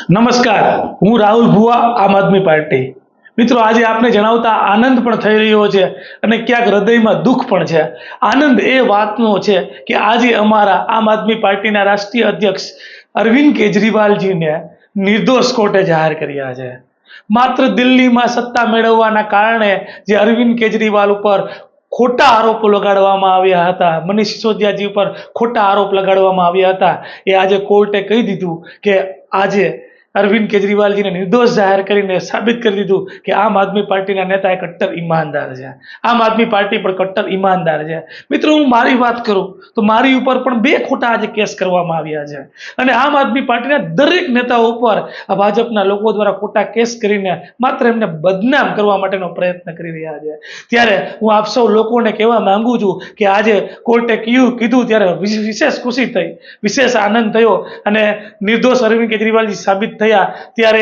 નમસ્કાર, હું રાહુલ ભુવા, આમ આદમી પાર્ટી. મિત્રો, આજે આપને જણાવતા આનંદ પણ થઈ રહ્યો છે અને ક્યાંક હૃદયમાં દુઃખ પણ છે. આનંદ એ વાતનો છે કે આજે અમારા આમ આદમી પાર્ટીના રાષ્ટ્રીય અધ્યક્ષ અરવિંદ કેજરીવાલજીને નિર્દોષ કોર્ટે જાહેર કર્યા છે. માત્ર દિલ્હીમાં સત્તા મેળવવાના કારણે જે અરવિંદ કેજરીવાલ ઉપર ખોટા આરોપો લગાડવામાં આવ્યા હતા, મનીષ સિસોદિયાજી ઉપર ખોટા આરોપ લગાડવામાં આવ્યા હતા, એ આજે કોર્ટે કહી દીધું કે આજે અરવિંદ કેજરીવાલજીને નિર્દોષ જાહેર કરીને સાબિત કરી દીધું કે આમ આદમી પાર્ટીના નેતા એ કટ્ટર ઈમાનદાર છે. આમ આદમી પાર્ટી પણ કટ્ટર ઈમાનદાર છે. મિત્રો, હું મારી વાત કરું તો મારી ઉપર પણ 2 ખોટા આજે કેસ કરવામાં આવ્યા છે અને આમ આદમી પાર્ટીના દરેક નેતાઓ ઉપર આ ભાજપના લોકો દ્વારા ખોટા કેસ કરીને માત્ર એમને બદનામ કરવા માટેનો પ્રયત્ન કરી રહ્યા છે. ત્યારે હું આપ સૌ લોકોને કહેવા માંગુ છું કે આજે કોર્ટે કીધું ત્યારે વિશેષ ખુશી થઈ, વિશેષ આનંદ થયો અને નિર્દોષ અરવિંદ કેજરીવાલજી સાબિત થયા ત્યારે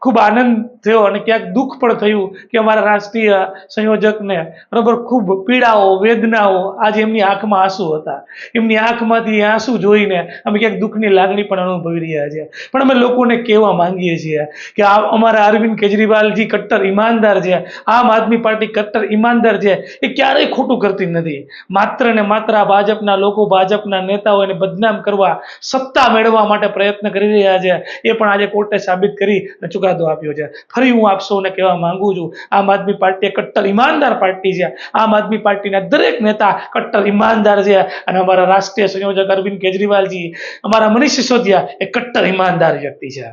ખૂબ આનંદ થયો અને ક્યાંક દુઃખ પણ થયું કે અમારા રાષ્ટ્રીય સંયોજકને બરાબર ખૂબ પીડાઓ, વેદનાઓ, આજે એમની આંખમાં આંસુ હતા. એમની આંખમાંથી આંસુ જોઈને અમે ક્યાંક દુઃખની લાગણી પણ અનુભવી રહ્યા છીએ. પણ અમે લોકોને કહેવા માંગીએ છીએ કે અમારા અરવિંદ કેજરીવાલજી કટ્ટર ઈમાનદાર છે. આમ આદમી પાર્ટી કટ્ટર ઈમાનદાર છે. એ ક્યારેય ખોટું કરતી નથી. માત્ર ને માત્ર આ ભાજપના લોકો, ભાજપના નેતાઓ એને બદનામ કરવા, સત્તા મેળવવા માટે પ્રયત્ન કરી રહ્યા છે. એ પણ આજે કોર્ટે સાબિત કરી અને ચુકાદો આપ્યો છે. ફરી હું આપ સૌને કહેવા માંગુ છું, આમ આદમી પાર્ટી કટ્ટર ઈમાનદાર પાર્ટી છે. આમ આદમી પાર્ટીના દરેક નેતા કટ્ટર ઈમાનદાર છે અને અમારા રાષ્ટ્રીય સંયોજક અરવિંદ કેજરીવાલજી, અમારા મનીષ સિસોદિયા એ કટ્ટર ઈમાનદાર વ્યક્તિ છે.